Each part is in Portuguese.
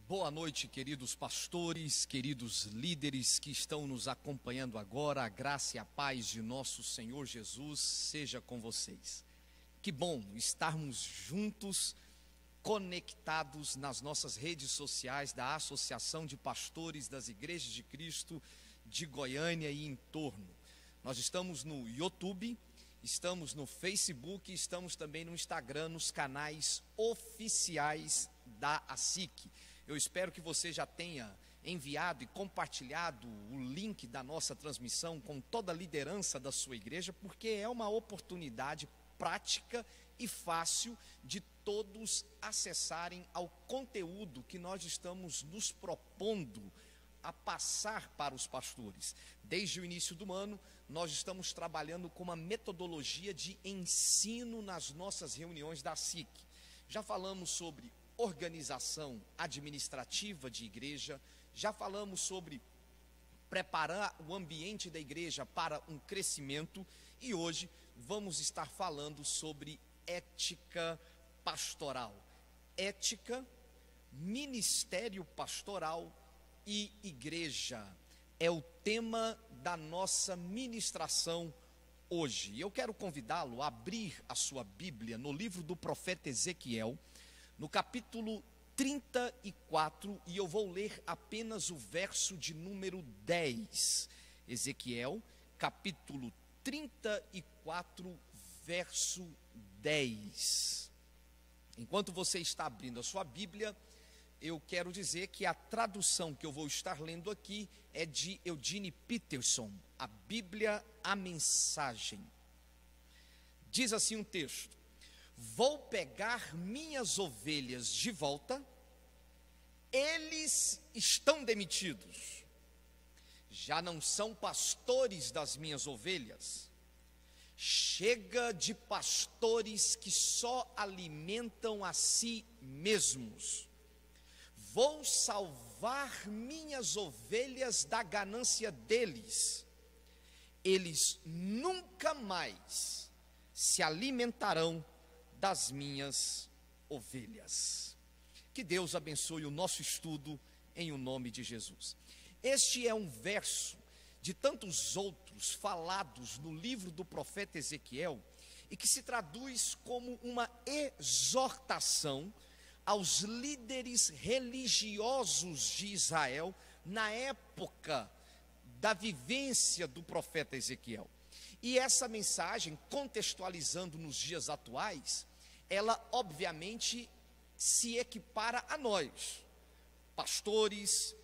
Boa noite, queridos pastores, queridos líderes que estão nos acompanhando agora. A graça e a paz de nosso Senhor Jesus seja com vocês. Que bom estarmos juntos, conectados nas nossas redes sociais da Associação de Pastores das Igrejas de Cristo de Goiânia e em torno. Nós estamos no YouTube, estamos no Facebook, estamos também no Instagram, nos canais oficiais da ASIC. Eu espero que você já tenha enviado e compartilhado o link da nossa transmissão com toda a liderança da sua igreja, porque é uma oportunidade prática e fácil de todos acessarem ao conteúdo que nós estamos nos propondo a passar para os pastores. Desde o início do ano, nós estamos trabalhando com uma metodologia de ensino nas nossas reuniões da ASIC. Já falamos sobre organização administrativa de igreja, já falamos sobre preparar o ambiente da igreja para um crescimento e hoje vamos estar falando sobre ética pastoral. Ética, ministério pastoral e igreja é o tema da nossa ministração hoje. E eu quero convidá-lo a abrir a sua Bíblia no livro do profeta Ezequiel, no capítulo 34, e eu vou ler apenas o verso de número 10. Ezequiel, capítulo 34, verso 10. Enquanto você está abrindo a sua Bíblia, eu quero dizer que a tradução que eu vou estar lendo aqui é de Eugene Peterson, a Bíblia, a Mensagem. Diz assim um texto: vou pegar minhas ovelhas de volta, eles estão demitidos, já não são pastores das minhas ovelhas, chega de pastores que só alimentam a si mesmos, vou salvar minhas ovelhas da ganância deles, eles nunca mais se alimentarão das minhas ovelhas. Que Deus abençoe o nosso estudo em o nome de Jesus. Este é um verso de tantos outros falados no livro do profeta Ezequiel e que se traduz como uma exortação aos líderes religiosos de Israel na época da vivência do profeta Ezequiel. E essa mensagem, contextualizando nos dias atuais, ela obviamente se equipara a nós, pastores,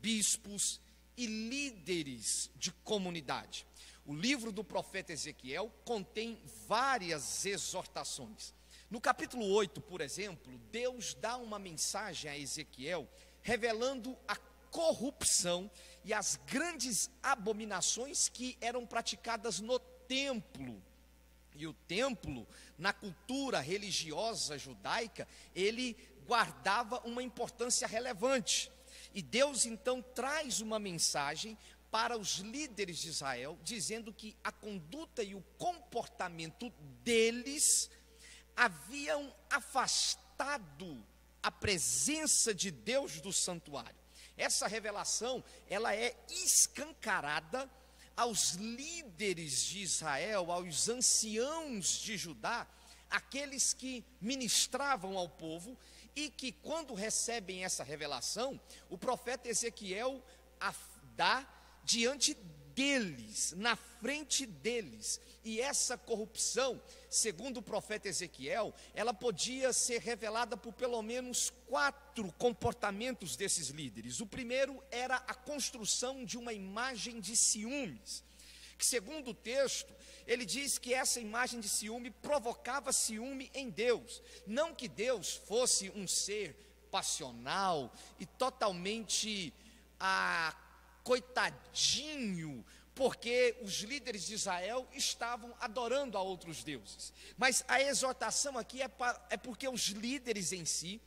bispos e líderes de comunidade. O livro do profeta Ezequiel contém várias exortações. No capítulo 8, por exemplo, Deus dá uma mensagem a Ezequiel, revelando a corrupção e as grandes abominações que eram praticadas no templo. E o templo, na cultura religiosa judaica, ele guardava uma importância relevante. E Deus então traz uma mensagem para os líderes de Israel, dizendo que a conduta e o comportamento deles haviam afastado a presença de Deus do santuário. Essa revelação, ela é escancarada aos líderes de Israel, aos anciãos de Judá, aqueles que ministravam ao povo e que, quando recebem essa revelação, o profeta Ezequiel a dá diante deles, na frente deles. E essa corrupção, segundo o profeta Ezequiel, ela podia ser revelada por pelo menos 4 comportamentos desses líderes. O primeiro era a construção de uma imagem de ciúmes, que segundo o texto, ele diz que essa imagem de ciúme provocava ciúme em Deus. Não que Deus fosse um ser passional e totalmente coitadinho, porque os líderes de Israel estavam adorando a outros deuses. Mas a exortação aqui é porque os líderes em si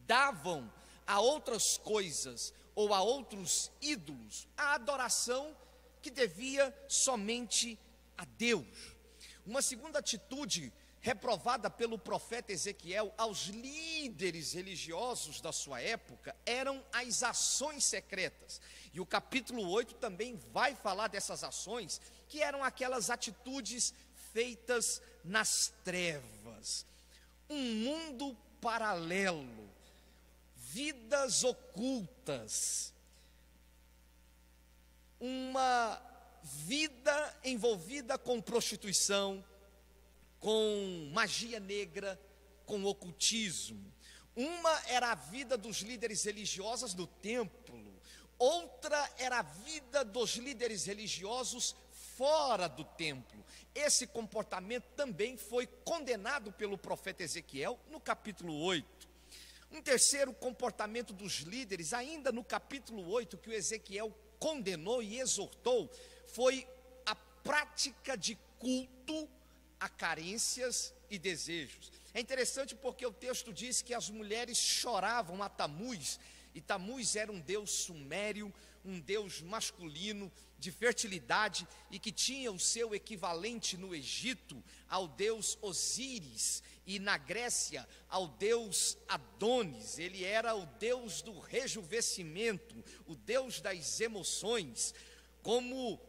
davam a outras coisas ou a outros ídolos a adoração que devia somente a Deus. Uma segunda atitude reprovada pelo profeta Ezequiel aos líderes religiosos da sua época eram as ações secretas. E o capítulo 8 também vai falar dessas ações, que eram aquelas atitudes feitas nas trevas. Um mundo paralelo, vidas ocultas, uma vida envolvida com prostituição, com magia negra, com ocultismo. Uma era a vida dos líderes religiosos do templo, outra era a vida dos líderes religiosos fora do templo. Esse comportamento também foi condenado pelo profeta Ezequiel no capítulo 8. Um terceiro comportamento dos líderes, ainda no capítulo 8, que o Ezequiel condenou e exortou, foi a prática de culto a carências e desejos. É interessante porque o texto diz que as mulheres choravam a Tamuz, e Tamuz era um deus sumério, um deus masculino de fertilidade, e que tinha o seu equivalente no Egito ao deus Osíris, e na Grécia ao deus Adonis. Ele era o deus do rejuvenescimento, o deus das emoções, como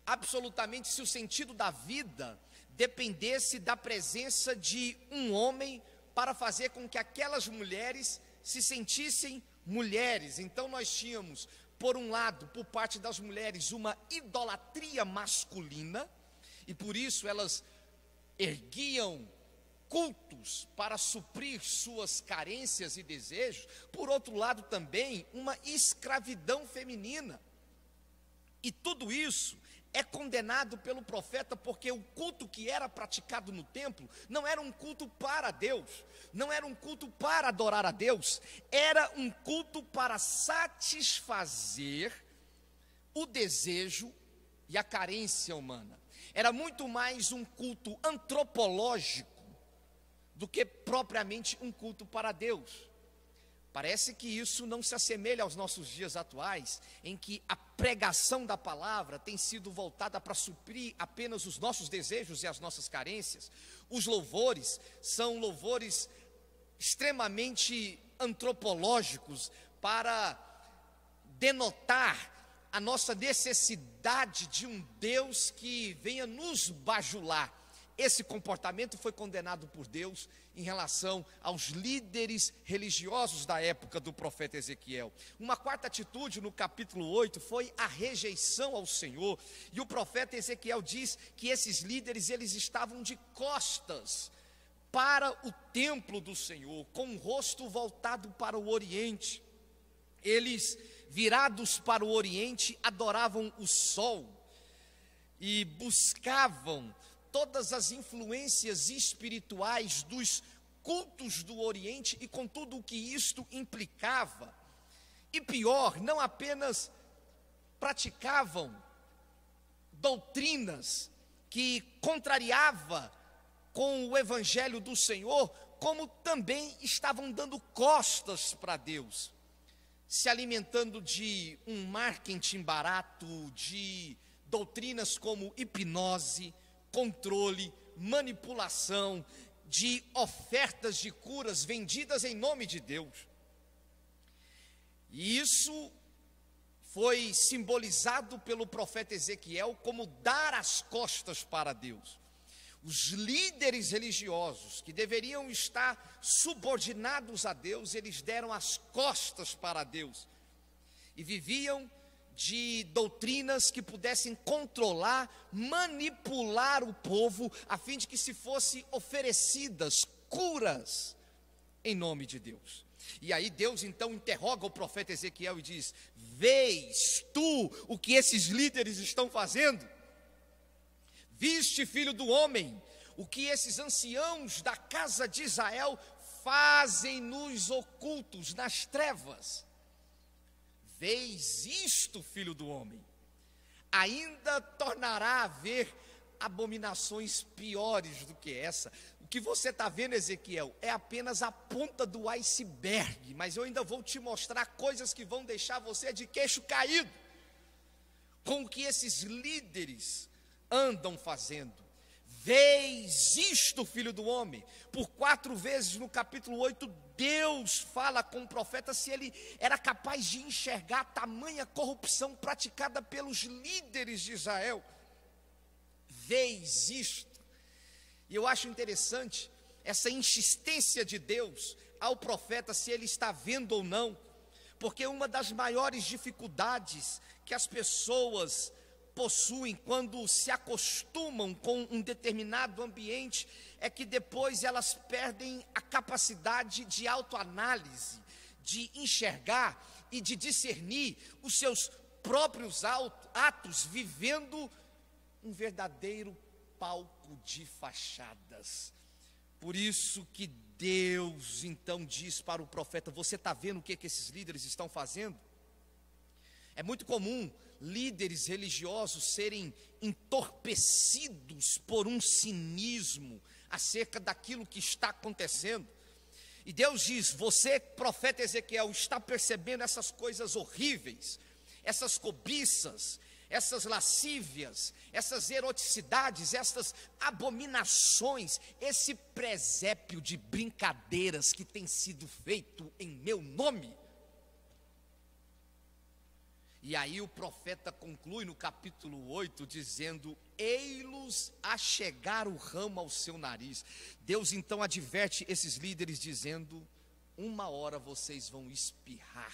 absolutamente se o sentido da vida dependesse da presença de um homem para fazer com que aquelas mulheres se sentissem mulheres. Então nós tínhamos, por um lado, por parte das mulheres, uma idolatria masculina, e por isso elas erguiam cultos para suprir suas carências e desejos. Por outro lado também, uma escravidão feminina. E tudo isso é condenado pelo profeta, porque o culto que era praticado no templo não era um culto para Deus, não era um culto para adorar a Deus, era um culto para satisfazer o desejo e a carência humana. Era muito mais um culto antropológico do que propriamente um culto para Deus. Parece que isso não se assemelha aos nossos dias atuais, em que a pregação da palavra tem sido voltada para suprir apenas os nossos desejos e as nossas carências. Os louvores são louvores extremamente antropológicos, para denotar a nossa necessidade de um Deus que venha nos bajular. Esse comportamento foi condenado por Deus em relação aos líderes religiosos da época do profeta Ezequiel. Uma quarta atitude no capítulo 8 foi a rejeição ao Senhor. E o profeta Ezequiel diz que esses líderes, eles estavam de costas para o templo do Senhor, com o rosto voltado para o Oriente. Eles, virados para o Oriente, adoravam o sol e buscavam todas as influências espirituais dos cultos do Oriente, e com tudo o que isto implicava. E pior, não apenas praticavam doutrinas que contrariava com o evangelho do Senhor, como também estavam dando costas para Deus, se alimentando de um marketing barato, de doutrinas como hipnose, controle, manipulação, de ofertas de curas vendidas em nome de Deus. E isso foi simbolizado pelo profeta Ezequiel como dar as costas para Deus. Os líderes religiosos, que deveriam estar subordinados a Deus, eles deram as costas para Deus e viviam de doutrinas que pudessem controlar, manipular o povo, a fim de que se fossem oferecidas curas em nome de Deus. E aí Deus então interroga o profeta Ezequiel e diz: vês tu o que esses líderes estão fazendo? Viste, filho do homem, o que esses anciãos da casa de Israel fazem nos ocultos, nas trevas? Vês isto, filho do homem? Ainda tornará a haver abominações piores do que essa. O que você está vendo, Ezequiel, é apenas a ponta do iceberg, mas eu ainda vou te mostrar coisas que vão deixar você de queixo caído com o que esses líderes andam fazendo. Vês isto, filho do homem. Por 4 vezes no capítulo 8, Deus fala com o profeta se ele era capaz de enxergar tamanha corrupção praticada pelos líderes de Israel. Vês isto. E eu acho interessante essa insistência de Deus ao profeta, se ele está vendo ou não, porque uma das maiores dificuldades que as pessoas possuem quando se acostumam com um determinado ambiente é que depois elas perdem a capacidade de autoanálise, de enxergar e de discernir os seus próprios atos, vivendo um verdadeiro palco de fachadas. Por isso que Deus então diz para o profeta: você está vendo o que esses líderes estão fazendo? É muito comum líderes religiosos serem entorpecidos por um cinismo acerca daquilo que está acontecendo. E Deus diz: você, profeta Ezequiel, está percebendo essas coisas horríveis, essas cobiças, essas lascívias, essas eroticidades, essas abominações, esse presépio de brincadeiras que tem sido feito em meu nome. E aí o profeta conclui no capítulo 8 dizendo: ei-los a chegar o ramo ao seu nariz. Deus então adverte esses líderes dizendo: uma hora vocês vão espirrar,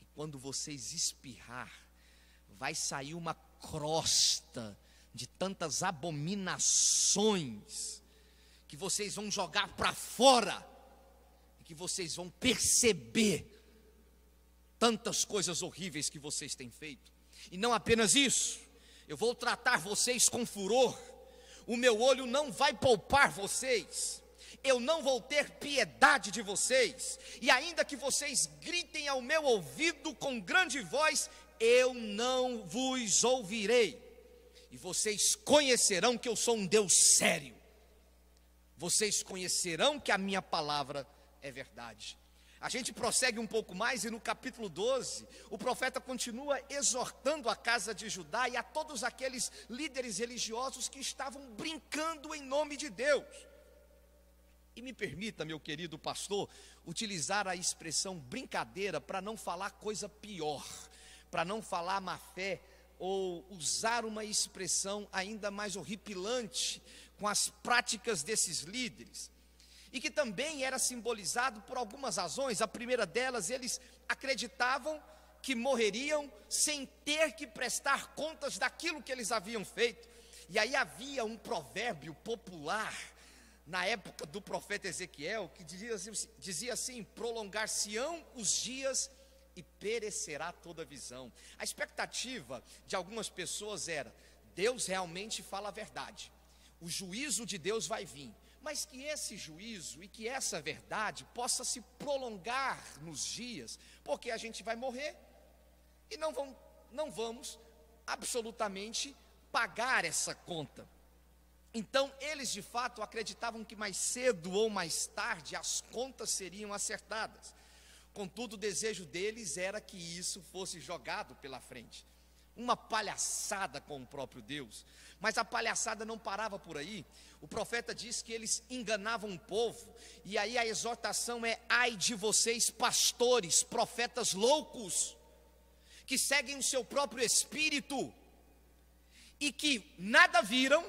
e quando vocês espirrar, vai sair uma crosta de tantas abominações que vocês vão jogar para fora, e que vocês vão perceber tantas coisas horríveis que vocês têm feito. E não apenas isso, eu vou tratar vocês com furor, o meu olho não vai poupar vocês, eu não vou ter piedade de vocês, e ainda que vocês gritem ao meu ouvido com grande voz, eu não vos ouvirei. E vocês conhecerão que eu sou um Deus sério, vocês conhecerão que a minha palavra é verdade. A gente prossegue um pouco mais e no capítulo 12, o profeta continua exortando a casa de Judá e a todos aqueles líderes religiosos que estavam brincando em nome de Deus. E me permita, meu querido pastor, utilizar a expressão brincadeira para não falar coisa pior, para não falar má fé, ou usar uma expressão ainda mais horripilante com as práticas desses líderes. E que também era simbolizado por algumas razões. A primeira delas, eles acreditavam que morreriam sem ter que prestar contas daquilo que eles haviam feito. E aí havia um provérbio popular na época do profeta Ezequiel que dizia assim: prolongar-se-ão os dias e perecerá toda a visão. A expectativa de algumas pessoas era: Deus realmente fala a verdade, o juízo de Deus vai vir, mas que esse juízo e que essa verdade possa se prolongar nos dias, porque a gente vai morrer e não vamos absolutamente pagar essa conta. Então eles de fato acreditavam que mais cedo ou mais tarde as contas seriam acertadas. Contudo, o desejo deles era que isso fosse jogado pela frente. Uma palhaçada com o próprio Deus. Mas a palhaçada não parava por aí. O profeta diz que eles enganavam o povo. E aí a exortação é: ai de vocês, pastores, profetas loucos, que seguem o seu próprio espírito e que nada viram,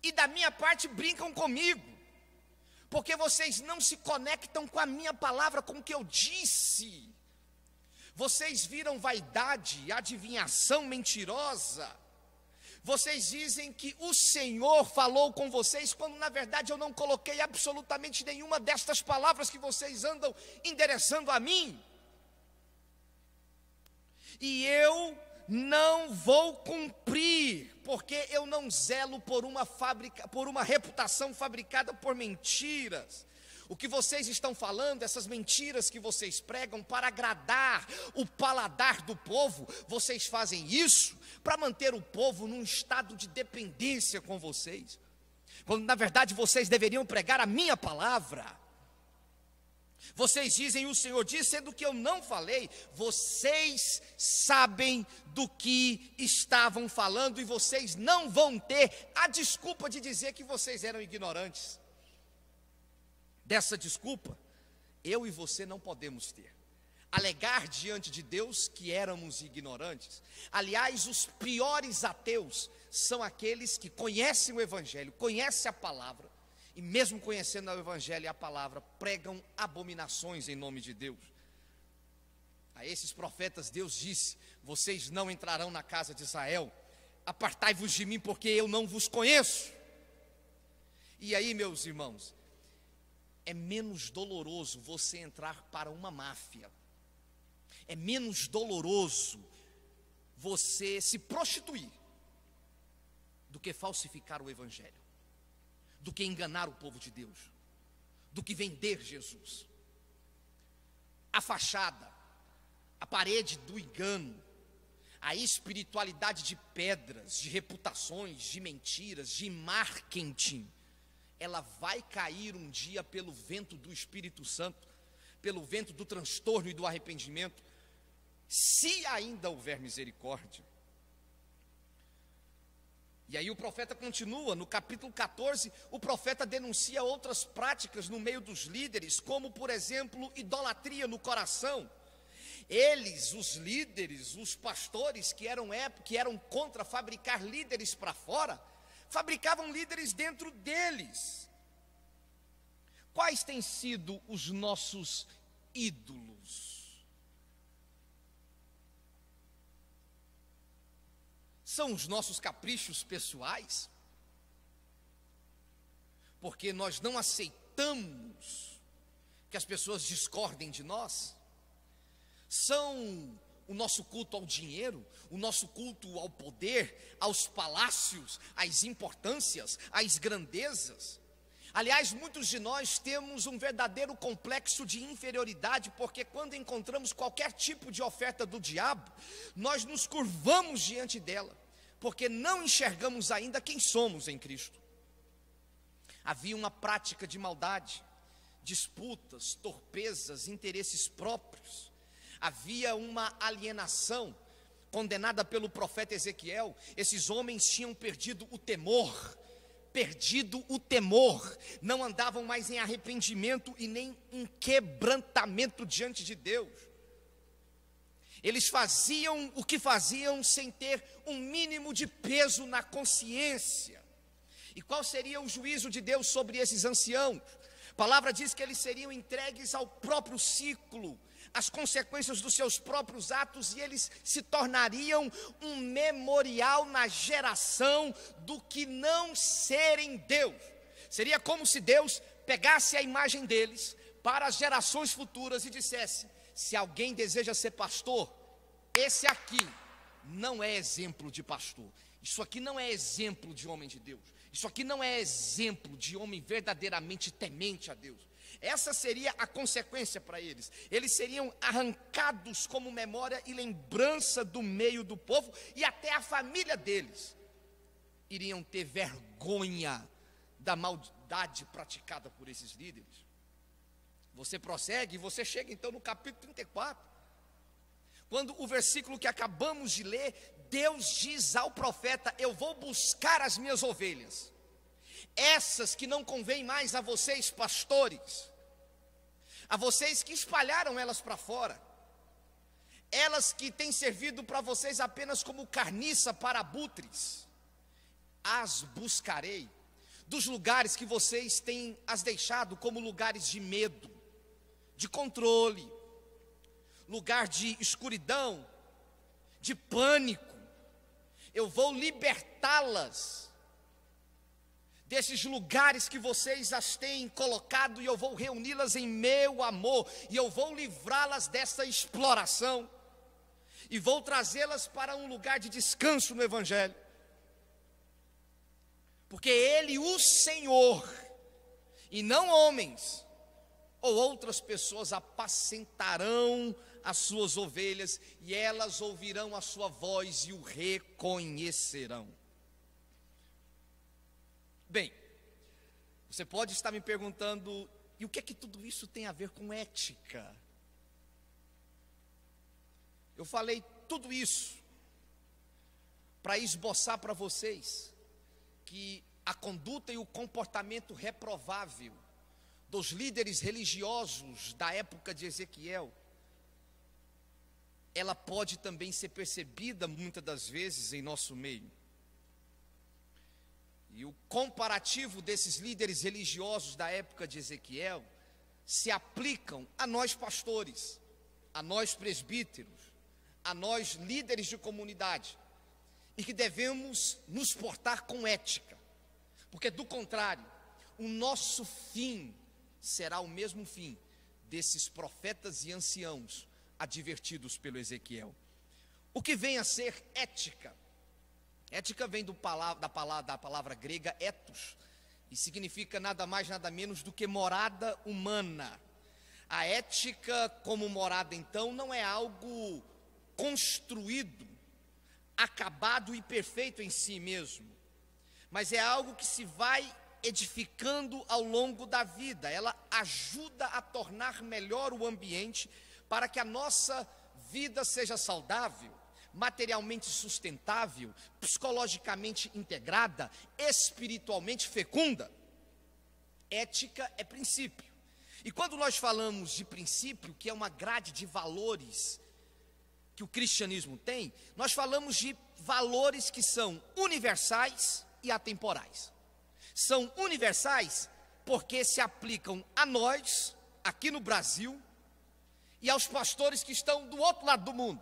e da minha parte brincam comigo, porque vocês não se conectam com a minha palavra, com o que eu disse. Vocês viram vaidade, adivinhação mentirosa. Vocês dizem que o Senhor falou com vocês, quando na verdade eu não coloquei absolutamente nenhuma destas palavras que vocês andam endereçando a mim. E eu não vou cumprir, porque eu não zelo por uma reputação fabricada por mentiras. O que vocês estão falando, essas mentiras que vocês pregam para agradar o paladar do povo, vocês fazem isso para manter o povo num estado de dependência com vocês, quando na verdade vocês deveriam pregar a minha palavra. Vocês dizem, o Senhor disse, sendo que eu não falei. Vocês sabem do que estavam falando e vocês não vão ter a desculpa de dizer que vocês eram ignorantes. Dessa desculpa, eu e você não podemos ter. Alegar diante de Deus que éramos ignorantes. Aliás, os piores ateus são aqueles que conhecem o Evangelho, conhecem a palavra, e mesmo conhecendo o Evangelho e a palavra, pregam abominações em nome de Deus. A esses profetas Deus disse: vocês não entrarão na casa de Israel, apartai-vos de mim, porque eu não vos conheço. E aí, meus irmãos, é menos doloroso você entrar para uma máfia, é menos doloroso você se prostituir do que falsificar o Evangelho, do que enganar o povo de Deus, do que vender Jesus. A fachada, a parede do engano, a espiritualidade de pedras, de reputações, de mentiras, de marketing, ela vai cair um dia pelo vento do Espírito Santo, pelo vento do transtorno e do arrependimento, se ainda houver misericórdia. E aí o profeta continua, no capítulo 14, o profeta denuncia outras práticas no meio dos líderes, como por exemplo, idolatria no coração. Eles, os líderes, os pastores que eram contra fabricar líderes para fora, fabricavam líderes dentro deles. Quais têm sido os nossos ídolos? São os nossos caprichos pessoais? Porque nós não aceitamos que as pessoas discordem de nós? São o nosso culto ao dinheiro, o nosso culto ao poder, aos palácios, às importâncias, às grandezas? Aliás, muitos de nós temos um verdadeiro complexo de inferioridade, porque quando encontramos qualquer tipo de oferta do diabo, nós nos curvamos diante dela, porque não enxergamos ainda quem somos em Cristo. Havia uma prática de maldade, disputas, torpezas, interesses próprios. Havia uma alienação condenada pelo profeta Ezequiel. Esses homens tinham perdido o temor, não andavam mais em arrependimento e nem em quebrantamento diante de Deus. Eles faziam o que faziam sem ter um mínimo de peso na consciência. E qual seria o juízo de Deus sobre esses anciãos? A palavra diz que eles seriam entregues ao próprio ciclo, às consequências dos seus próprios atos, e eles se tornariam um memorial na geração do que não serem Deus. Seria como se Deus pegasse a imagem deles para as gerações futuras e dissesse: se alguém deseja ser pastor, esse aqui não é exemplo de pastor. Isso aqui não é exemplo de homem de Deus. Isso aqui não é exemplo de homem verdadeiramente temente a Deus. Essa seria a consequência para eles. Eles seriam arrancados como memória e lembrança do meio do povo, e até a família deles iriam ter vergonha da maldade praticada por esses líderes. Você prossegue e você chega então no capítulo 34, quando o versículo que acabamos de ler, Deus diz ao profeta: eu vou buscar as minhas ovelhas, essas que não convêm mais a vocês pastores, a vocês que espalharam elas para fora, elas que têm servido para vocês apenas como carniça para abutres, as buscarei dos lugares que vocês têm as deixado como lugares de medo, de controle, lugar de escuridão, de pânico. Eu vou libertá-las desses lugares que vocês as têm colocado, e eu vou reuni-las em meu amor, e eu vou livrá-las dessa exploração, e vou trazê-las para um lugar de descanso no Evangelho, porque Ele, o Senhor, e não homens ou outras pessoas, apacentarão as suas ovelhas, e elas ouvirão a sua voz e o reconhecerão. Bem, você pode estar me perguntando: E o que é que tudo isso tem a ver com ética? Eu falei tudo isso para esboçar para vocês que a conduta e o comportamento reprovável dos líderes religiosos da época de Ezequiel, ela pode também ser percebida muitas das vezes em nosso meio. E o comparativo desses líderes religiosos da época de Ezequiel se aplicam a nós pastores, a nós presbíteros, a nós líderes de comunidade, e que devemos nos portar com ética, porque do contrário, o nosso fim será o mesmo fim desses profetas e anciãos advertidos pelo Ezequiel. O que vem a ser ética? Ética vem da palavra grega ethos, e significa nada mais nada menos do que morada humana. A ética como morada, então, não é algo construído, acabado e perfeito em si mesmo, mas é algo que se vai edificando ao longo da vida. Ela ajuda a tornar melhor o ambiente para que a nossa vida seja saudável, materialmente sustentável, psicologicamente integrada, espiritualmente fecunda. Ética é princípio. E quando nós falamos de princípio, que é uma grade de valores que o cristianismo tem, nós falamos de valores que são universais e atemporais. São universais porque se aplicam a nós, aqui no Brasil, e aos pastores que estão do outro lado do mundo.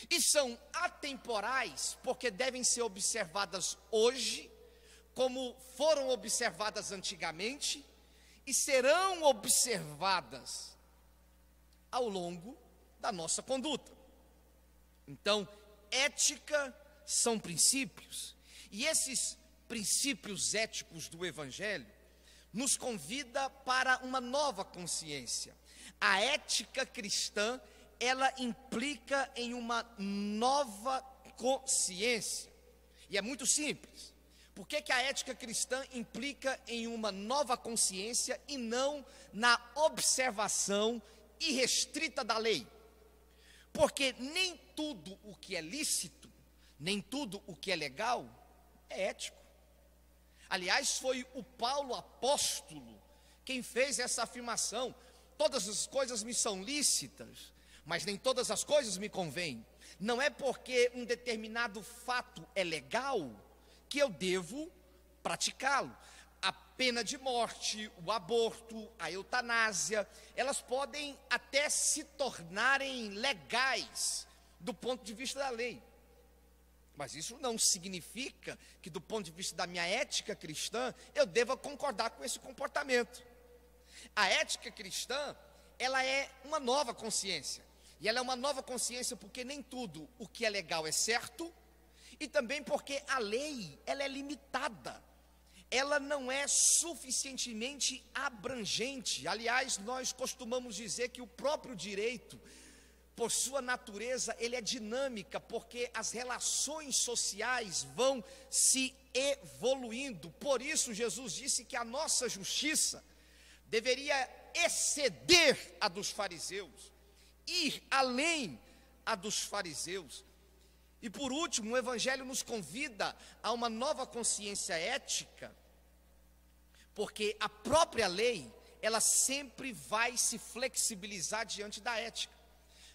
E são atemporais porque devem ser observadas hoje, como foram observadas antigamente, e serão observadas ao longo da nossa conduta. Então, ética são princípios, e esses princípios éticos do Evangelho nos convida para uma nova consciência. A ética cristã, ela implica em uma nova consciência, e é muito simples. Por que a ética cristã implica em uma nova consciência e não na observação irrestrita da lei? Porque nem tudo o que é lícito, nem tudo o que é legal, é ético. Aliás, foi o Paulo apóstolo quem fez essa afirmação: todas as coisas me são lícitas, mas nem todas as coisas me convêm. Não é porque um determinado fato é legal que eu devo praticá-lo. A pena de morte, o aborto, a eutanásia, elas podem até se tornarem legais do ponto de vista da lei. Mas isso não significa que, do ponto de vista da minha ética cristã, eu deva concordar com esse comportamento. A ética cristã, ela é uma nova consciência. E ela é uma nova consciência porque nem tudo o que é legal é certo, e também porque a lei, ela é limitada. Ela não é suficientemente abrangente. Aliás, nós costumamos dizer que o próprio direito, por sua natureza, ele é dinâmica, porque as relações sociais vão se evoluindo. Por isso, Jesus disse que a nossa justiça deveria exceder a dos fariseus, ir além a dos fariseus. E por último, o Evangelho nos convida a uma nova consciência ética, porque a própria lei, ela sempre vai se flexibilizar diante da ética.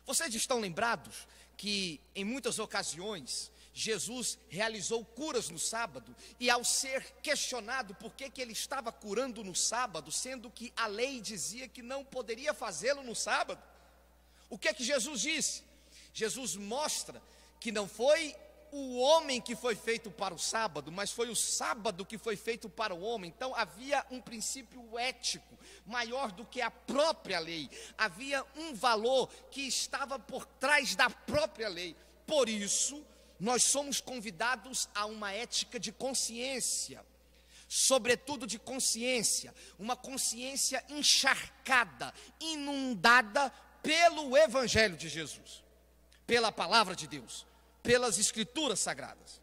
Vocês estão lembrados que em muitas ocasiões Jesus realizou curas no sábado, e ao ser questionado por que ele estava curando no sábado, sendo que a lei dizia que não poderia fazê-lo no sábado, o que Jesus disse? Jesus mostra que não foi o homem que foi feito para o sábado, mas foi o sábado que foi feito para o homem. Então havia um princípio ético maior do que a própria lei, havia um valor que estava por trás da própria lei. Por isso, nós somos convidados a uma ética de consciência, sobretudo de consciência, uma consciência encharcada, inundada pelo Evangelho de Jesus, pela palavra de Deus, pelas Escrituras Sagradas.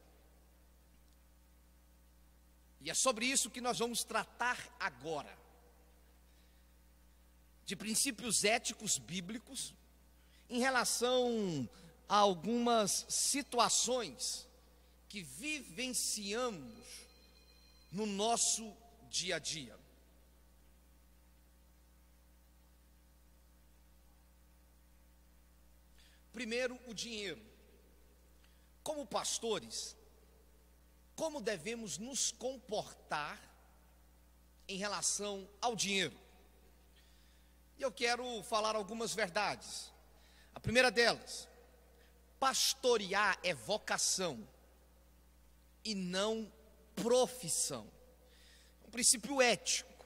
E é sobre isso que nós vamos tratar agora. de princípios éticos bíblicos em relação a algumas situações que vivenciamos no nosso dia a dia. Primeiro, o dinheiro. Como pastores, como devemos nos comportar em relação ao dinheiro? E eu quero falar algumas verdades. A primeira delas, pastorear é vocação e não profissão. Um princípio ético.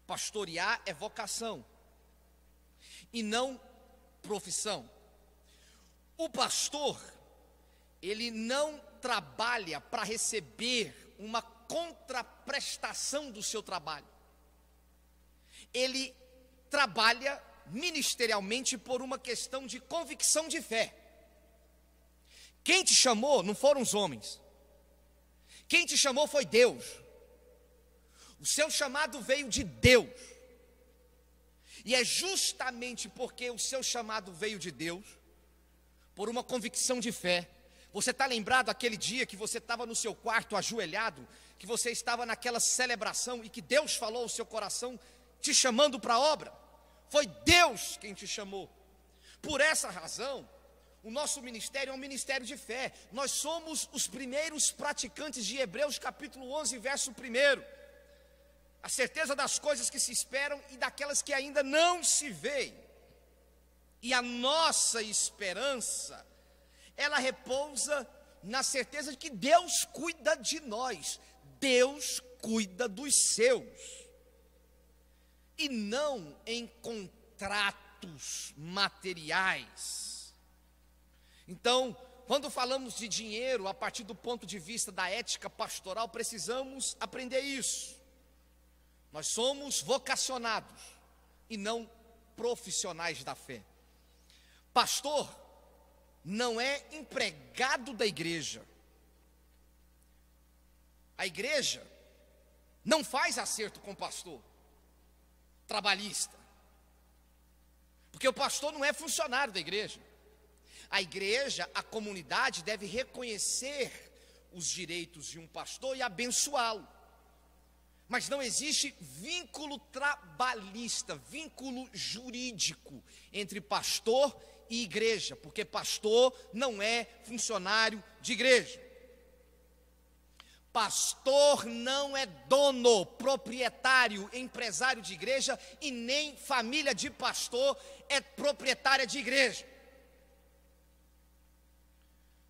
Pastorear é vocação e não profissão. O pastor, ele não trabalha para receber uma contraprestação do seu trabalho. Ele trabalha ministerialmente por uma questão de convicção de fé. Quem te chamou não foram os homens. Quem te chamou foi Deus. O seu chamado veio de Deus. E é justamente porque o seu chamado veio de Deus, por uma convicção de fé. Você está lembrado aquele dia que você estava no seu quarto ajoelhado, que você estava naquela celebração e que Deus falou ao seu coração, te chamando para a obra? Foi Deus quem te chamou. Por essa razão, o nosso ministério é um ministério de fé. Nós somos os primeiros praticantes de Hebreus capítulo 11, verso 1. A certeza das coisas que se esperam e daquelas que ainda não se veem. E a nossa esperança, ela repousa na certeza de que Deus cuida de nós. Deus cuida dos seus. E não em contratos materiais. Então, quando falamos de dinheiro, a partir do ponto de vista da ética pastoral, precisamos aprender isso. Nós somos vocacionados e não profissionais da fé. Pastor não é empregado da igreja. A igreja não faz acerto com o pastor trabalhista, porque o pastor não é funcionário da igreja. A igreja, a comunidade deve reconhecer os direitos de um pastor e abençoá-lo. Mas não existe vínculo trabalhista, vínculo jurídico entre pastor e igreja, porque pastor não é funcionário de igreja. Pastor não é dono, proprietário, empresário de igreja, e nem família de pastor é proprietária de igreja.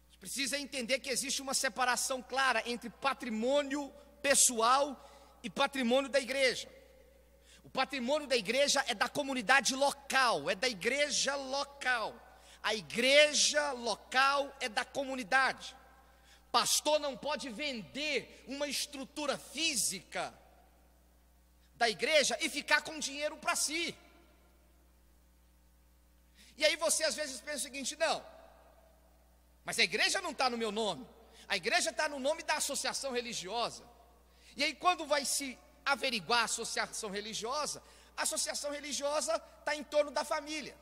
A gente precisa entender que existe uma separação clara entre patrimônio pessoal e patrimônio da igreja. O patrimônio da igreja é da comunidade local, é da igreja local. A igreja local é da comunidade. Pastor não pode vender uma estrutura física da igreja e ficar com dinheiro para si. E aí você às vezes pensa o seguinte: não, mas a igreja não está no meu nome, a igreja está no nome da associação religiosa. E aí quando vai se averiguar a associação religiosa está em torno da família.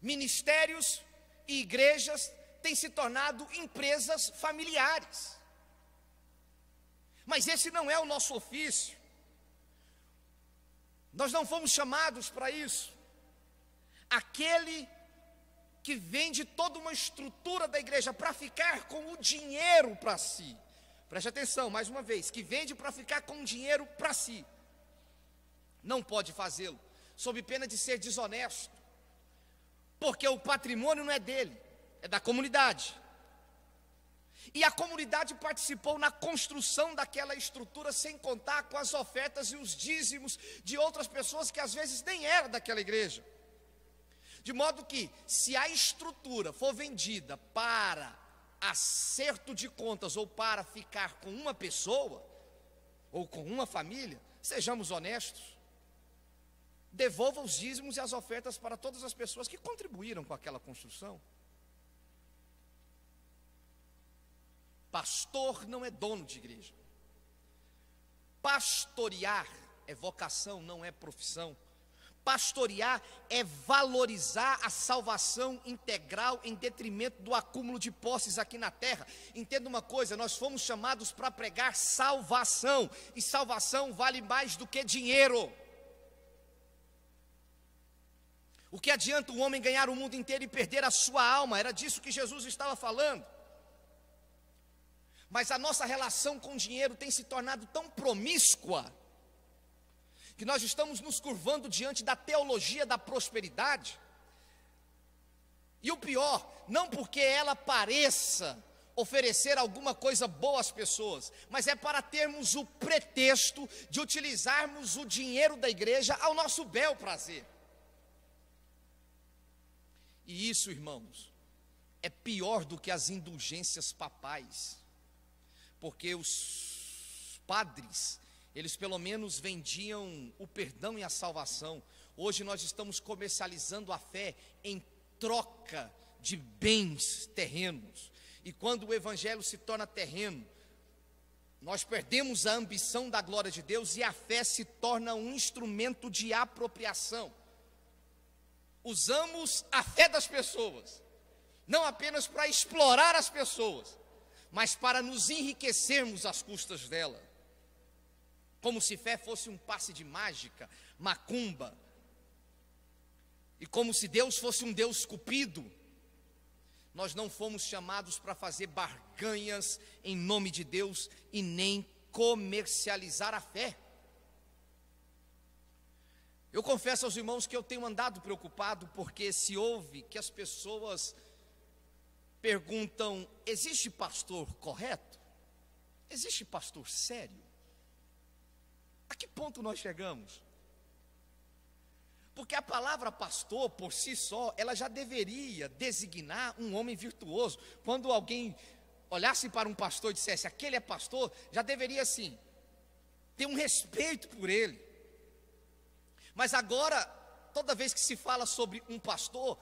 Ministérios e igrejas têm se tornado empresas familiares. Mas esse não é o nosso ofício. Nós não fomos chamados para isso. Aquele que vende toda uma estrutura da igreja para ficar com o dinheiro para si. Preste atenção, mais uma vez, que vende para ficar com o dinheiro para si, não pode fazê-lo, sob pena de ser desonesto, porque o patrimônio não é dele, é da comunidade. E a comunidade participou na construção daquela estrutura, sem contar com as ofertas e os dízimos de outras pessoas que às vezes nem eram daquela igreja. De modo que, se a estrutura for vendida para acerto de contas ou para ficar com uma pessoa ou com uma família, sejamos honestos, devolva os dízimos e as ofertas para todas as pessoas que contribuíram com aquela construção. Pastor não é dono de igreja. Pastorear é vocação, não é profissão. Pastorear é valorizar a salvação integral em detrimento do acúmulo de posses aqui na terra. Entenda uma coisa, nós fomos chamados para pregar salvação, e salvação vale mais do que dinheiro. O que adianta um homem ganhar o mundo inteiro e perder a sua alma? Era disso que Jesus estava falando. Mas a nossa relação com o dinheiro tem se tornado tão promíscua, que nós estamos nos curvando diante da teologia da prosperidade. E o pior, não porque ela pareça oferecer alguma coisa boa às pessoas, mas é para termos o pretexto de utilizarmos o dinheiro da igreja ao nosso bel prazer. E isso, irmãos, é pior do que as indulgências papais, porque os padres, eles pelo menos vendiam o perdão e a salvação. Hoje nós estamos comercializando a fé em troca de bens terrenos. E quando o evangelho se torna terreno, nós perdemos a ambição da glória de Deus e a fé se torna um instrumento de apropriação. Usamos a fé das pessoas, não apenas para explorar as pessoas, mas para nos enriquecermos às custas dela. Como se fé fosse um passe de mágica, macumba, e como se Deus fosse um Deus cupido. Nós não fomos chamados para fazer barganhas em nome de Deus e nem comercializar a fé. Eu confesso aos irmãos que eu tenho andado preocupado, porque se ouve que as pessoas perguntam: existe pastor correto? Existe pastor sério? A que ponto nós chegamos? Porque a palavra pastor, por si só, ela já deveria designar um homem virtuoso. Quando alguém olhasse para um pastor e dissesse: aquele é pastor, já deveria assim ter um respeito por ele. Mas agora, toda vez que se fala sobre um pastor,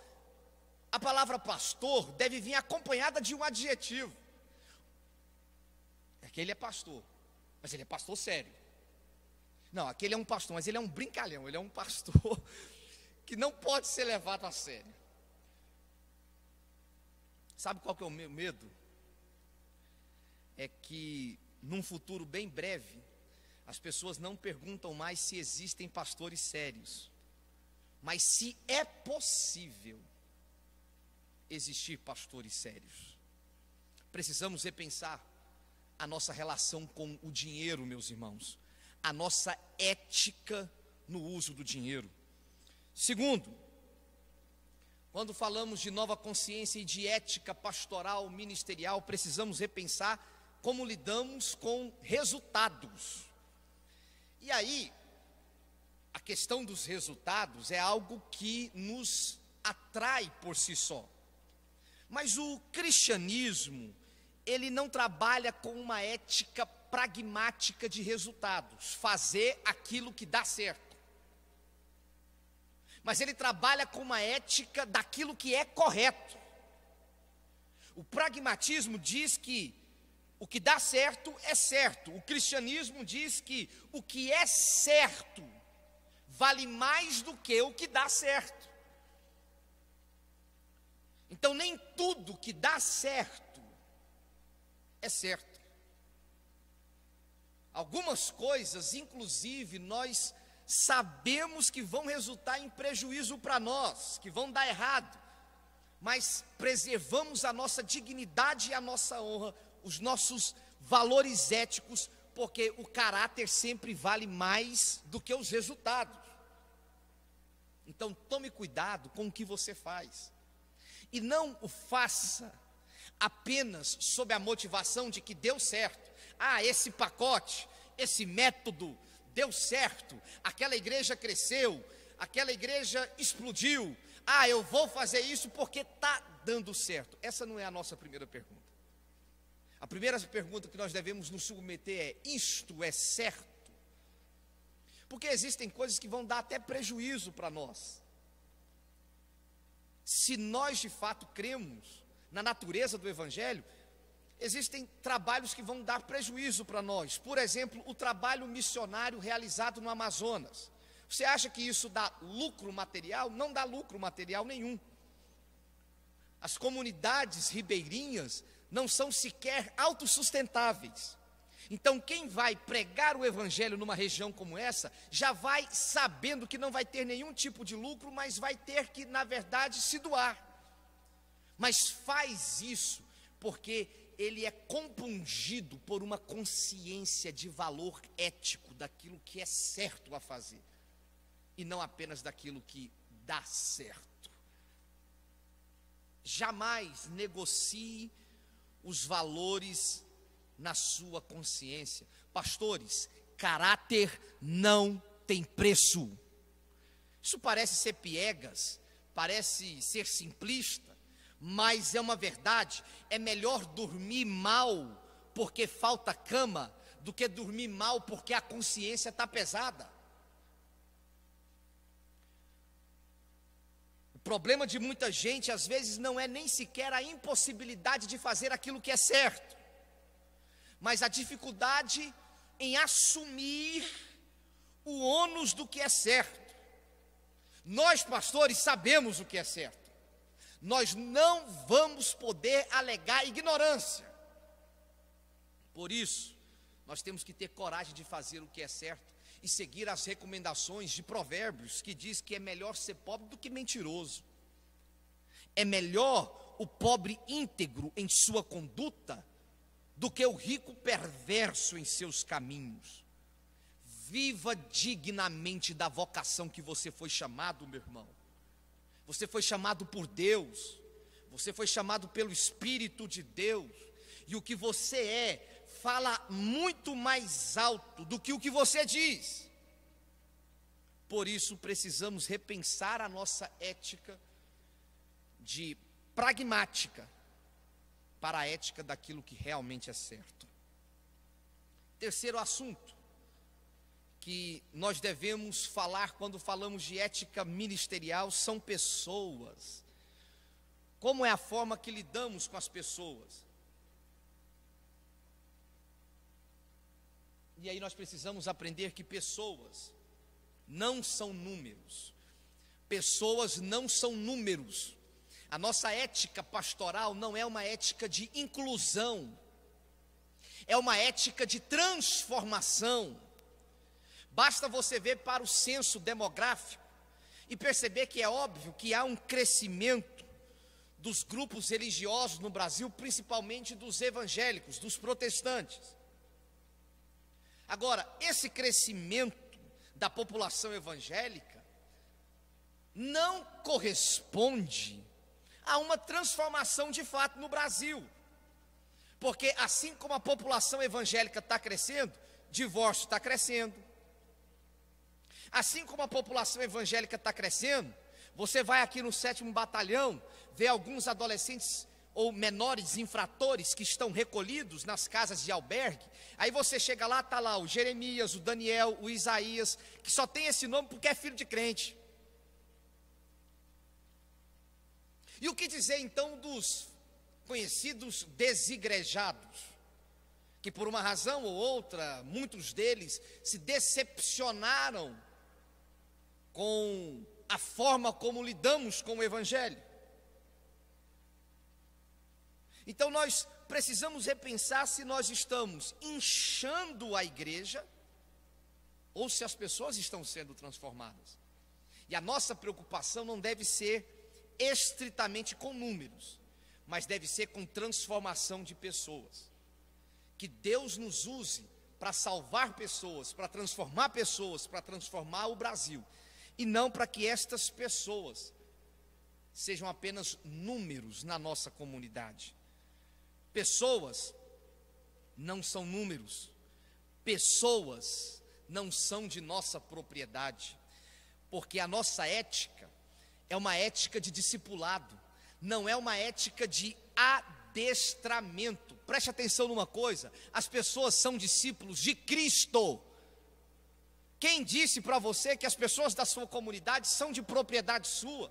a palavra pastor deve vir acompanhada de um adjetivo. Aquele é pastor, mas ele é pastor sério. Não, aquele é um pastor, mas ele é um brincalhão, ele é um pastor que não pode ser levado a sério. Sabe qual que é o meu medo? É que num futuro bem breve, as pessoas não perguntam mais se existem pastores sérios, mas se é possível existir pastores sérios. Precisamos repensar a nossa relação com o dinheiro, meus irmãos, a nossa ética no uso do dinheiro. Segundo, quando falamos de nova consciência e de ética pastoral, ministerial, precisamos repensar como lidamos com resultados. E aí, a questão dos resultados é algo que nos atrai por si só. Mas o cristianismo, ele não trabalha com uma ética pragmática de resultados, fazer aquilo que dá certo. Mas ele trabalha com uma ética daquilo que é correto. O pragmatismo diz que o que dá certo é certo. O cristianismo diz que o que é certo vale mais do que o que dá certo. Então nem tudo que dá certo é certo. Algumas coisas, inclusive, nós sabemos que vão resultar em prejuízo para nós, que vão dar errado, mas preservamos a nossa dignidade e a nossa honra, os nossos valores éticos, porque o caráter sempre vale mais do que os resultados. Então tome cuidado com o que você faz, e não o faça apenas sob a motivação de que deu certo. Ah, esse pacote, esse método deu certo, aquela igreja cresceu, aquela igreja explodiu. Ah, eu vou fazer isso porque está dando certo. Essa não é a nossa primeira pergunta. A primeira pergunta que nós devemos nos submeter é: isto é certo? Porque existem coisas que vão dar até prejuízo para nós. Se nós de fato cremos na natureza do evangelho, existem trabalhos que vão dar prejuízo para nós. Por exemplo, o trabalho missionário realizado no Amazonas. Você acha que isso dá lucro material? Não dá lucro material nenhum. As comunidades ribeirinhas não são sequer autossustentáveis. Então, quem vai pregar o evangelho numa região como essa, já vai sabendo que não vai ter nenhum tipo de lucro, mas vai ter que, na verdade, se doar. Mas faz isso porque ele é compungido por uma consciência de valor ético daquilo que é certo a fazer, e não apenas daquilo que dá certo. Jamais negocie os valores na sua consciência. Pastores, caráter não tem preço. Isso parece ser piegas, parece ser simplista, mas é uma verdade. É melhor dormir mal porque falta cama do que dormir mal porque a consciência está pesada. O problema de muita gente, às vezes, não é nem sequer a impossibilidade de fazer aquilo que é certo, mas a dificuldade em assumir o ônus do que é certo. Nós, pastores, sabemos o que é certo. Nós não vamos poder alegar ignorância. Por isso, nós temos que ter coragem de fazer o que é certo e seguir as recomendações de Provérbios, que diz que é melhor ser pobre do que mentiroso. É melhor o pobre íntegro em sua conduta do que o rico perverso em seus caminhos. Viva dignamente da vocação que você foi chamado, meu irmão. Você foi chamado por Deus, você foi chamado pelo Espírito de Deus, e o que você é fala muito mais alto do que o que você diz. Por isso precisamos repensar a nossa ética de pragmática para a ética daquilo que realmente é certo. Terceiro assunto que nós devemos falar quando falamos de ética ministerial são pessoas. Como é a forma que lidamos com as pessoas? E aí nós precisamos aprender que pessoas não são números. Pessoas não são números. A nossa ética pastoral não é uma ética de inclusão, é uma ética de transformação. Basta você ver para o censo demográfico e perceber que é óbvio que há um crescimento dos grupos religiosos no Brasil, principalmente dos evangélicos, dos protestantes. Agora, esse crescimento da população evangélica não corresponde a uma transformação de fato no Brasil, porque assim como a população evangélica está crescendo, divórcio está crescendo. Assim como a população evangélica está crescendo, você vai aqui no 7º Batalhão, ver alguns adolescentes ou menores infratores que estão recolhidos nas casas de albergue. Aí você chega lá, está lá o Jeremias, o Daniel, o Isaías, que só tem esse nome porque é filho de crente. E o que dizer então dos conhecidos desigrejados, que por uma razão ou outra, muitos deles se decepcionaram com a forma como lidamos com o Evangelho? Então nós precisamos repensar se nós estamos inchando a igreja ou se as pessoas estão sendo transformadas. E a nossa preocupação não deve ser estritamente com números, mas deve ser com transformação de pessoas. Que Deus nos use para salvar pessoas, para transformar o Brasil, e não para que estas pessoas sejam apenas números na nossa comunidade. Pessoas não são números, pessoas não são de nossa propriedade, porque a nossa ética é uma ética de discipulado, não é uma ética de adestramento. Preste atenção numa coisa: as pessoas são discípulos de Cristo. Quem disse para você que as pessoas da sua comunidade são de propriedade sua?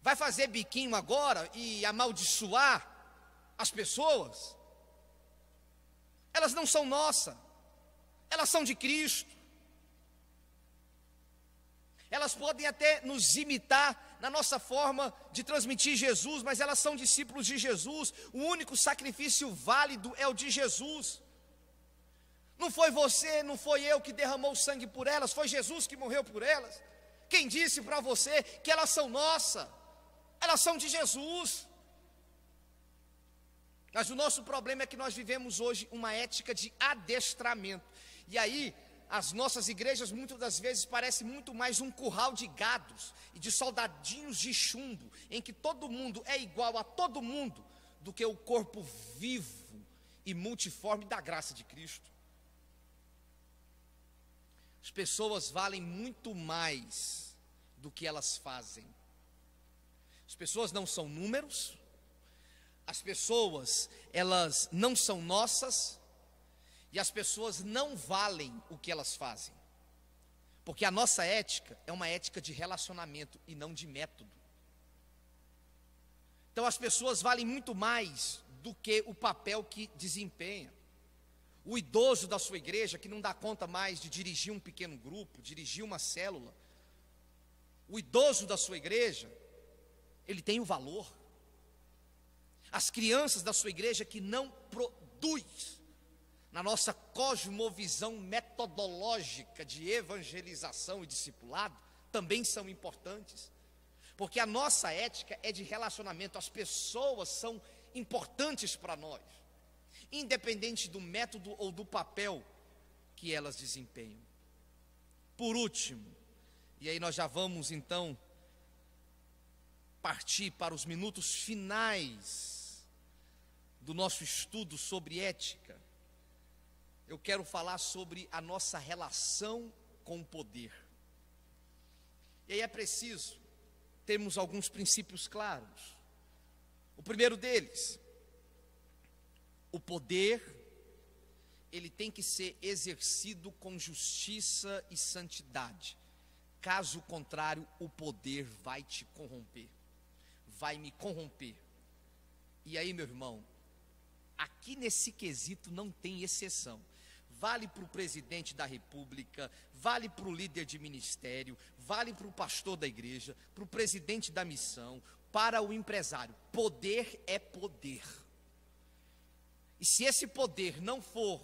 Vai fazer biquinho agora e amaldiçoar as pessoas? Elas não são nossas, elas são de Cristo. Elas podem até nos imitar na nossa forma de transmitir Jesus, mas elas são discípulos de Jesus. O único sacrifício válido é o de Jesus. Não foi você, não foi eu que derramou sangue por elas, foi Jesus que morreu por elas. Quem disse para você que elas são nossas? Elas são de Jesus. Mas o nosso problema é que nós vivemos hoje uma ética de adestramento. E aí, as nossas igrejas muitas das vezes parecem muito mais um curral de gados e de soldadinhos de chumbo, em que todo mundo é igual a todo mundo, do que o corpo vivo e multiforme da graça de Cristo. As pessoas valem muito mais do que elas fazem. As pessoas não são números, as pessoas, elas não são nossas, e as pessoas não valem o que elas fazem, porque a nossa ética é uma ética de relacionamento e não de método. Então as pessoas valem muito mais do que o papel que desempenha. O idoso da sua igreja que não dá conta mais de dirigir um pequeno grupo, dirigir uma célula, o idoso da sua igreja, ele tem o valor. As crianças da sua igreja que não produz, na nossa cosmovisão metodológica de evangelização e discipulado, também são importantes, porque a nossa ética é de relacionamento. As pessoas são importantes para nós, independente do método ou do papel que elas desempenham. Por último, e aí nós já vamos então partir para os minutos finais do nosso estudo sobre ética, eu quero falar sobre a nossa relação com o poder. E aí é preciso termos alguns princípios claros. O primeiro deles, o poder, ele tem que ser exercido com justiça e santidade. Caso contrário, o poder vai te corromper, vai me corromper. E aí, meu irmão, aqui nesse quesito não tem exceção. Vale para o presidente da república, vale para o líder de ministério, vale para o pastor da igreja, para o presidente da missão, para o empresário. Poder é poder. E se esse poder não for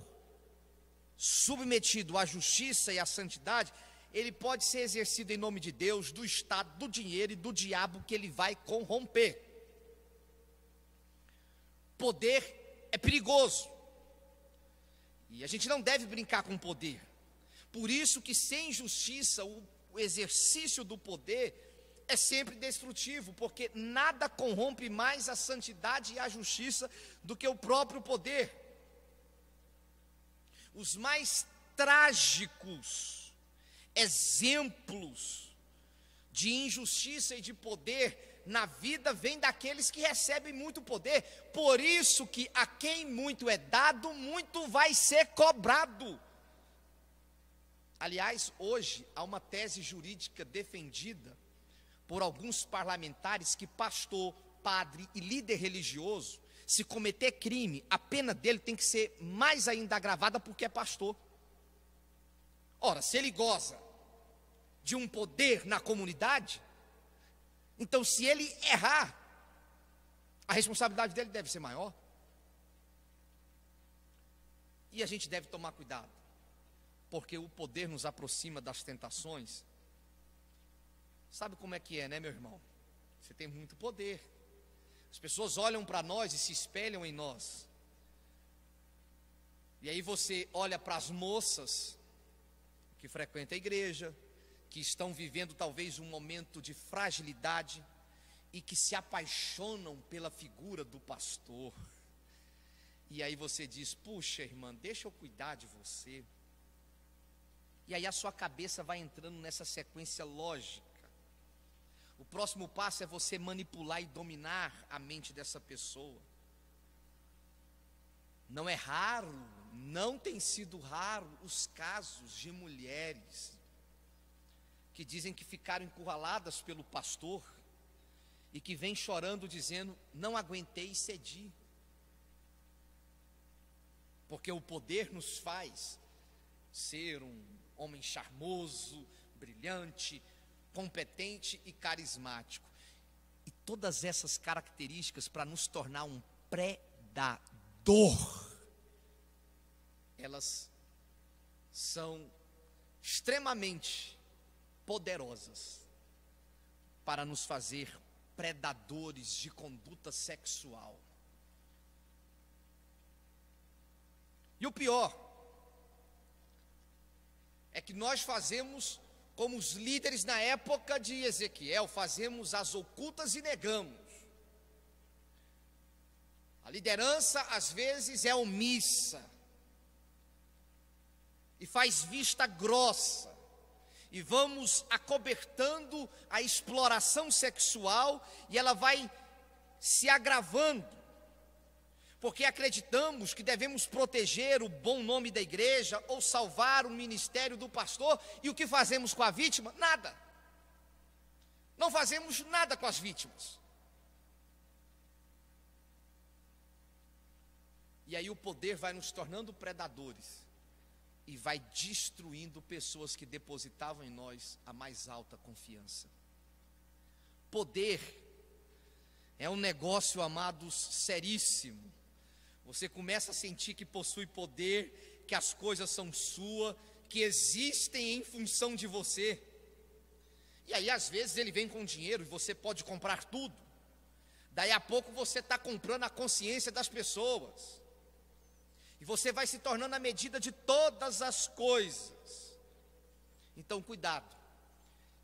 submetido à justiça e à santidade, ele pode ser exercido em nome de Deus, do Estado, do dinheiro e do diabo, que ele vai corromper. Poder é perigoso. E a gente não deve brincar com o poder. Por isso que sem justiça, o exercício do poder é sempre destrutivo, porque nada corrompe mais a santidade e a justiça do que o próprio poder. Os mais trágicos exemplos de injustiça e de poder na vida vem daqueles que recebem muito poder. Por isso que a quem muito é dado, muito vai ser cobrado. Aliás, hoje há uma tese jurídica defendida por alguns parlamentares que pastor, padre e líder religioso, se cometer crime, a pena dele tem que ser mais ainda agravada porque é pastor. Ora, se ele goza de um poder na comunidade, então se ele errar, a responsabilidade dele deve ser maior. E a gente deve tomar cuidado, porque o poder nos aproxima das tentações. Sabe como é que é, né, meu irmão? Você tem muito poder. As pessoas olham para nós e se espelham em nós. E aí você olha para as moças que frequentam a igreja, que estão vivendo talvez um momento de fragilidade e que se apaixonam pela figura do pastor. E aí você diz: puxa, irmã, deixa eu cuidar de você. E aí a sua cabeça vai entrando nessa sequência lógica. O próximo passo é você manipular e dominar a mente dessa pessoa. Não é raro, não tem sido raro os casos de mulheres que dizem que ficaram encurraladas pelo pastor e que vêm chorando dizendo: não aguentei e cedi. Porque o poder nos faz ser um homem charmoso, brilhante, competente e carismático. E todas essas características para nos tornar um predador, elas são extremamente poderosas para nos fazer predadores de conduta sexual. E o pior é que nós fazemos como os líderes na época de Ezequiel, fazemos as ocultas e negamos. A liderança às vezes é omissa e faz vista grossa, e vamos acobertando a exploração sexual, e ela vai se agravando, porque acreditamos que devemos proteger o bom nome da igreja ou salvar o ministério do pastor, e o que fazemos com a vítima? Nada. Não fazemos nada com as vítimas. E aí o poder vai nos tornando predadores e vai destruindo pessoas que depositavam em nós a mais alta confiança. Poder é um negócio, amados, seríssimo. Você começa a sentir que possui poder, que as coisas são suas, que existem em função de você. E aí às vezes ele vem com dinheiro e você pode comprar tudo. Daí a pouco você está comprando a consciência das pessoas. E você vai se tornando a medida de todas as coisas. Então cuidado.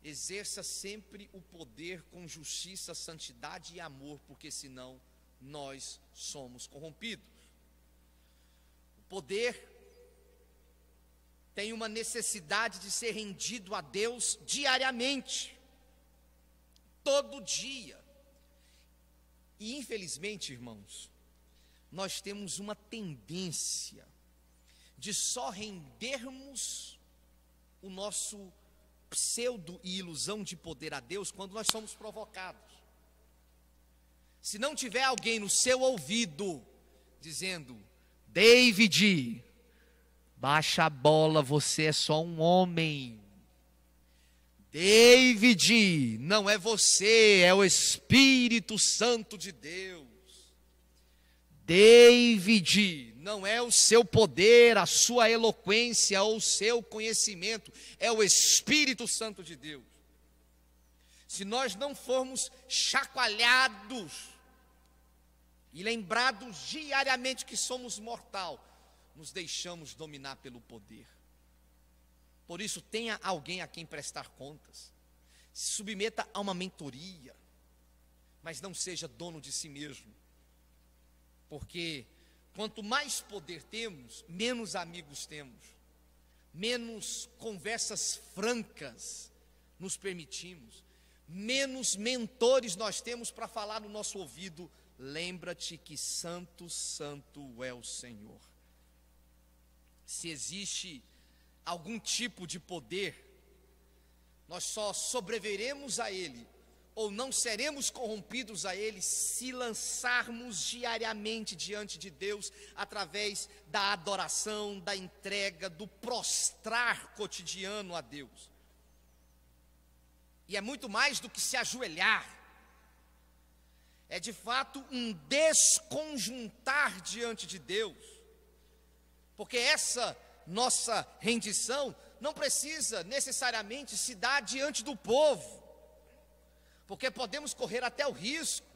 Exerça sempre o poder com justiça, santidade e amor, porque senão nós somos corrompidos. O poder tem uma necessidade de ser rendido a Deus diariamente, todo dia. E infelizmente, irmãos, nós temos uma tendência de só rendermos o nosso pseudo e ilusão de poder a Deus quando nós somos provocados. Se não tiver alguém no seu ouvido dizendo: David, baixa a bola, você é só um homem. David, não é você, é o Espírito Santo de Deus. David, não é o seu poder, a sua eloquência ou o seu conhecimento, é o Espírito Santo de Deus. Se nós não formos chacoalhados e lembrados diariamente que somos mortal, nos deixamos dominar pelo poder. Por isso, tenha alguém a quem prestar contas, se submeta a uma mentoria, mas não seja dono de si mesmo. Porque quanto mais poder temos, menos amigos temos, menos conversas francas nos permitimos, menos mentores nós temos para falar no nosso ouvido: lembra-te que santo, santo é o Senhor. Se existe algum tipo de poder, nós só sobreviveremos a ele, ou não seremos corrompidos a ele, se lançarmos diariamente diante de Deus, através da adoração, da entrega, do prostrar cotidiano a Deus. E é muito mais do que se ajoelhar, é de fato um desconjuntar diante de Deus, porque essa nossa rendição não precisa necessariamente se dar diante do povo, porque podemos correr até o risco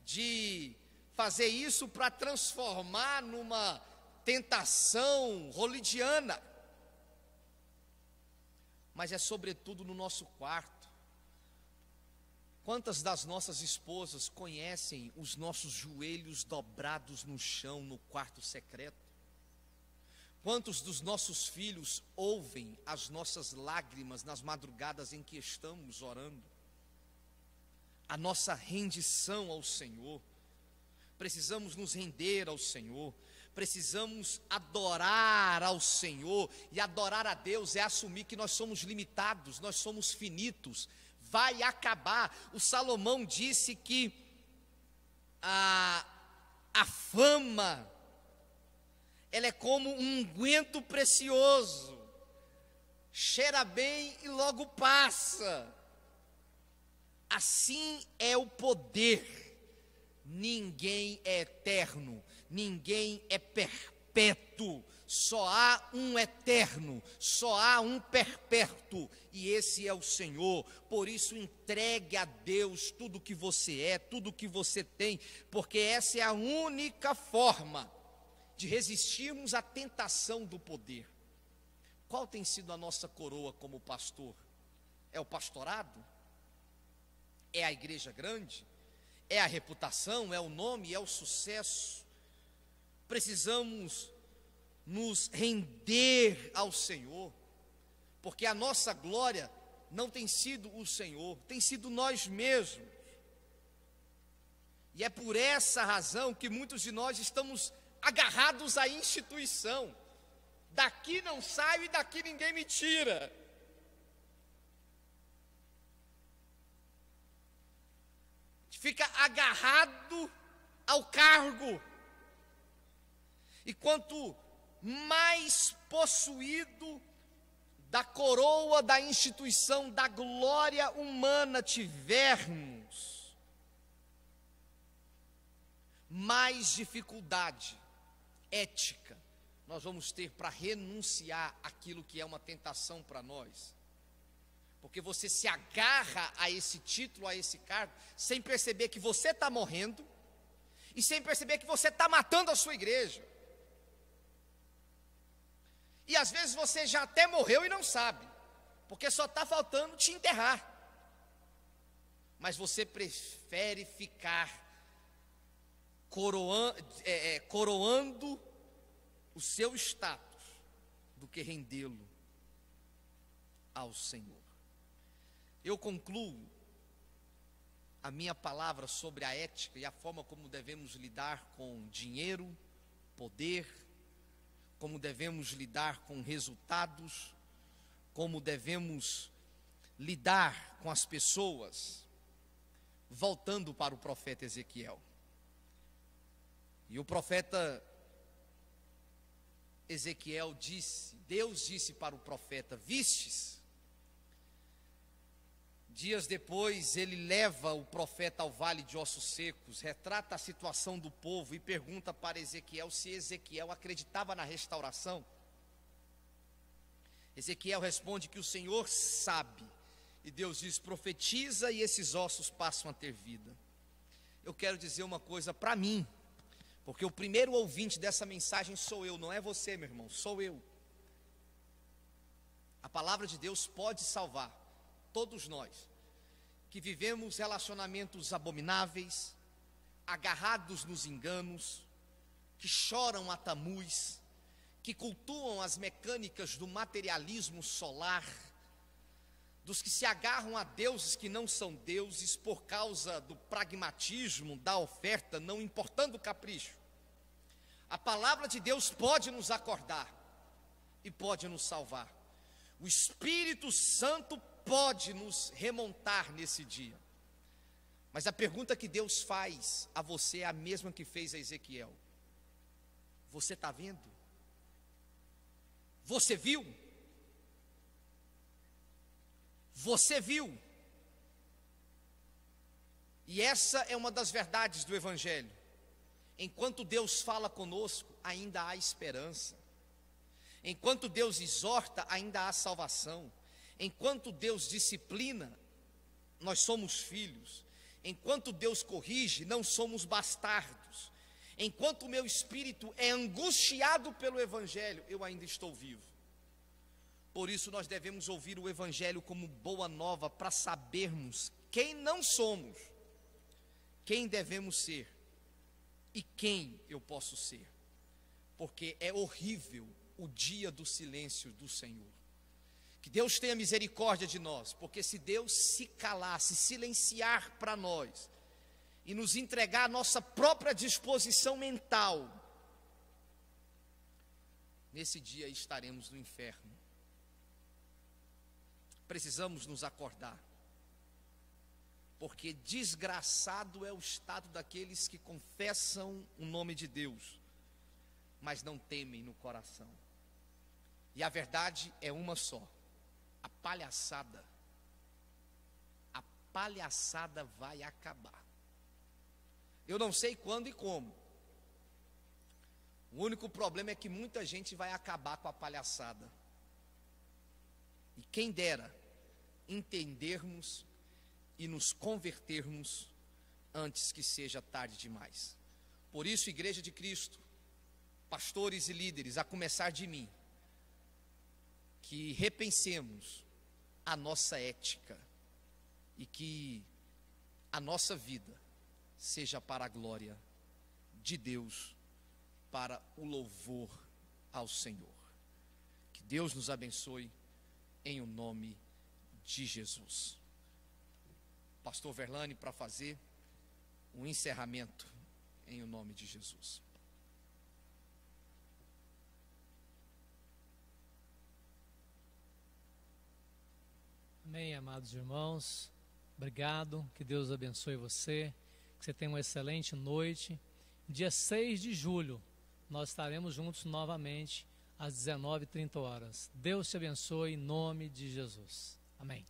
de fazer isso para transformar numa tentação hollywoodiana. Mas é sobretudo no nosso quarto. Quantas das nossas esposas conhecem os nossos joelhos dobrados no chão, no quarto secreto? Quantos dos nossos filhos ouvem as nossas lágrimas nas madrugadas em que estamos orando? A nossa rendição ao Senhor. Precisamos nos render ao Senhor, precisamos adorar ao Senhor, e adorar a Deus é assumir que nós somos limitados, nós somos finitos, vai acabar. O Salomão disse que a fama, ela é como um unguento precioso, cheira bem e logo passa. assim é o poder. Ninguém é eterno, ninguém é perpétuo, só há um eterno, só há um perpétuo, e esse é o Senhor. Por isso entregue a Deus tudo que você é, tudo que você tem, porque essa é a única forma de resistirmos à tentação do poder. Qual tem sido a nossa coroa como pastor? É o pastorado? É a igreja grande? É a reputação? É o nome? É o sucesso? Precisamos nos render ao Senhor, porque a nossa glória não tem sido o Senhor, tem sido nós mesmos. E é por essa razão que muitos de nós estamos agarrados à instituição. Daqui não saio e daqui ninguém me tira. Fica agarrado ao cargo. E quanto mais possuído da coroa da instituição da glória humana tivermos, mais dificuldade ética nós vamos ter para renunciar aquilo que é uma tentação para nós. Porque você se agarra a esse título, a esse cargo, sem perceber que você está morrendo e sem perceber que você está matando a sua igreja. E às vezes você já até morreu e não sabe, porque só está faltando te enterrar. Mas você prefere ficar coroando o seu status do que rendê-lo ao Senhor. Eu concluo a minha palavra sobre a ética e a forma como devemos lidar com dinheiro, poder, como devemos lidar com resultados, como devemos lidar com as pessoas, voltando para o profeta Ezequiel. E o profeta Ezequiel disse, Deus disse para o profeta: vistes? Dias depois ele leva o profeta ao vale de ossos secos, retrata a situação do povo e pergunta para Ezequiel se Ezequiel acreditava na restauração. Ezequiel responde que o Senhor sabe, e Deus diz: profetiza e esses ossos passam a ter vida. Eu quero dizer uma coisa para mim, porque o primeiro ouvinte dessa mensagem sou eu, não é você, meu irmão, sou eu. A palavra de Deus pode salvar todos nós que vivemos relacionamentos abomináveis, agarrados nos enganos, que choram a tamus, que cultuam as mecânicas do materialismo solar, dos que se agarram a deuses que não são deuses por causa do pragmatismo da oferta, não importando o capricho. A palavra de Deus pode nos acordar e pode nos salvar. O Espírito Santo pode nos remontar nesse dia. Mas a pergunta que Deus faz a você é a mesma que fez a Ezequiel: você está vendo? Você viu? Você viu? E essa é uma das verdades do Evangelho. Enquanto Deus fala conosco, ainda há esperança. Enquanto Deus exorta, ainda há salvação. Enquanto Deus disciplina, nós somos filhos. Enquanto Deus corrige, não somos bastardos. Enquanto o meu espírito é angustiado pelo Evangelho, eu ainda estou vivo. Por isso nós devemos ouvir o Evangelho como boa nova, para sabermos quem não somos, quem devemos ser e quem eu posso ser. Porque é horrível o dia do silêncio do Senhor. Que Deus tenha misericórdia de nós, porque se Deus se calar, se silenciar para nós e nos entregar a nossa própria disposição mental, nesse dia estaremos no inferno. Precisamos nos acordar, porque desgraçado é o estado daqueles que confessam o nome de Deus, mas não temem no coração. E a verdade é uma só: a palhaçada vai acabar. Eu não sei quando e como. O único problema é que muita gente vai acabar com a palhaçada. E quem dera entendermos e nos convertermos antes que seja tarde demais. Por isso, Igreja de Cristo, pastores e líderes, a começar de mim, que repensemos a nossa ética e que a nossa vida seja para a glória de Deus, para o louvor ao Senhor. Que Deus nos abençoe em o nome de Jesus. Pastor Verlane, para fazer um encerramento em o nome de Jesus. Amém, amados irmãos. Obrigado, que Deus abençoe você, que você tenha uma excelente noite. Dia 6 de julho, nós estaremos juntos novamente às 19h30. Deus te abençoe em nome de Jesus. Amém.